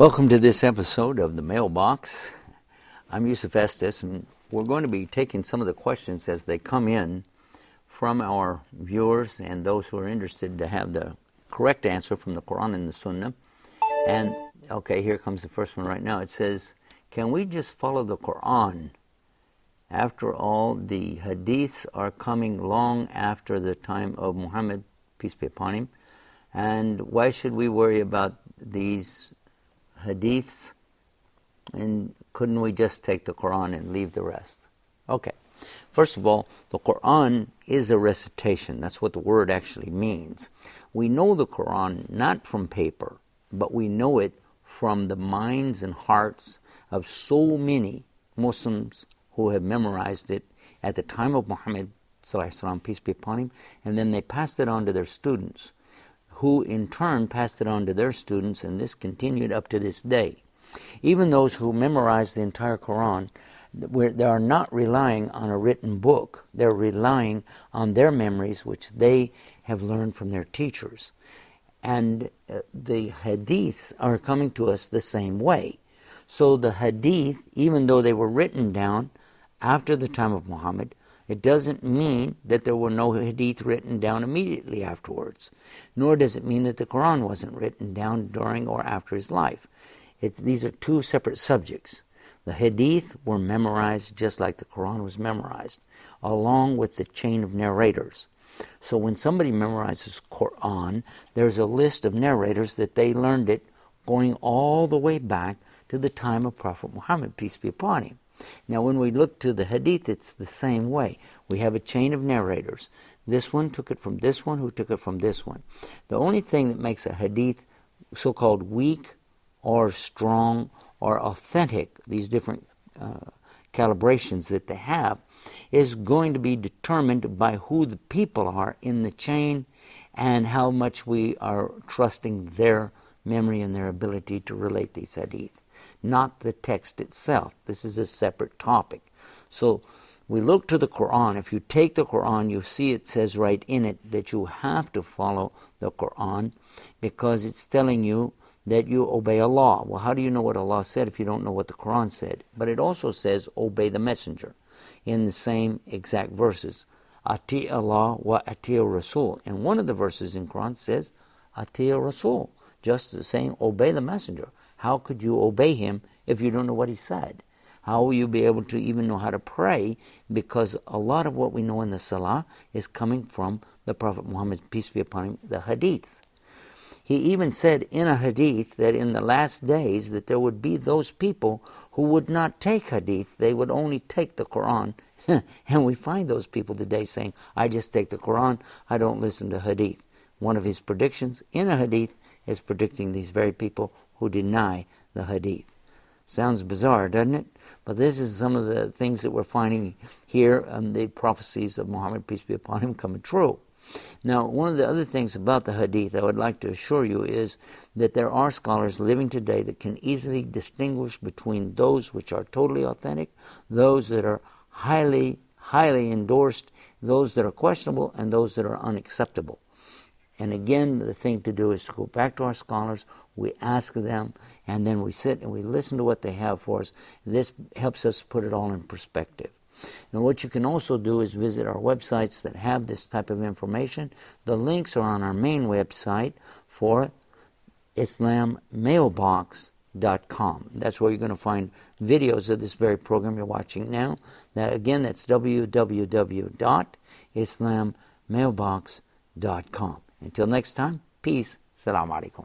Welcome to this episode of the Mailbox. I'm Yusuf Estes, and we're going to be taking some of the questions as they come in from our viewers and those who are interested to have the correct answer from the Quran and the Sunnah. And, okay, here comes the first one right now. It says, can we just follow the Quran? After all, the hadiths are coming long after the time of Muhammad, peace be upon him. And why should we worry about these hadiths, and couldn't we just take the Quran and leave the rest? Okay, first of all, the Quran is a recitation. That's what the word actually means. We know the Quran not from paper, but we know it from the minds and hearts of so many Muslims who have memorized it at the time of Muhammad, peace be upon him, and then they passed it on to their students, who in turn passed it on to their students, and this continued up to this day. Even those who memorized the entire Quran, they are not relying on a written book. They're relying on their memories, which they have learned from their teachers. And the hadiths are coming to us the same way. So the hadith, even though they were written down after the time of Muhammad, it doesn't mean that there were no hadith written down immediately afterwards. Nor does it mean that the Quran wasn't written down during or after his life. These are two separate subjects. The hadith were memorized just like the Quran was memorized, along with the chain of narrators. So when somebody memorizes Quran, there's a list of narrators that they learned it going all the way back to the time of Prophet Muhammad, peace be upon him. Now, when we look to the hadith, it's the same way. We have a chain of narrators. This one took it from this one, who took it from this one. The only thing that makes a hadith so-called weak or strong or authentic, these different calibrations that they have, is going to be determined by who the people are in the chain and how much we are trusting their memory and their ability to relate these hadith, not the text itself. This is a separate topic. So we look to the Quran. If you take the Quran, you see it says right in it that you have to follow the Quran because it's telling you that you obey Allah. Well, how do you know what Allah said if you don't know what the Quran said? But it also says obey the messenger in the same exact verses. Ati Allah wa ati Rasul. And one of the verses in Quran says ati Rasul, just saying obey the messenger. How could you obey him if you don't know what he said? How will you be able to even know how to pray? Because a lot of what we know in the Salah is coming from the Prophet Muhammad, peace be upon him, the hadith. He even said in a hadith that in the last days that there would be those people who would not take hadith, they would only take the Quran. And we find those people today saying, I just take the Quran, I don't listen to hadith. One of his predictions in a hadith is predicting these very people who deny the hadith. Sounds bizarre, doesn't it? But this is some of the things that we're finding here, the prophecies of Muhammad, peace be upon him, coming true. Now, one of the other things about the hadith I would like to assure you is that there are scholars living today that can easily distinguish between those which are totally authentic, those that are highly endorsed, those that are questionable, and those that are unacceptable. And again, the thing to do is to go back to our scholars, we ask them, and then we sit and we listen to what they have for us. This helps us put it all in perspective. Now, what you can also do is visit our websites that have this type of information. The links are on our main website for IslamMailbox.com. That's where you're going to find videos of this very program you're watching now. Now, again, that's www.IslamMailbox.com. Until next time, peace. Assalamu alaikum.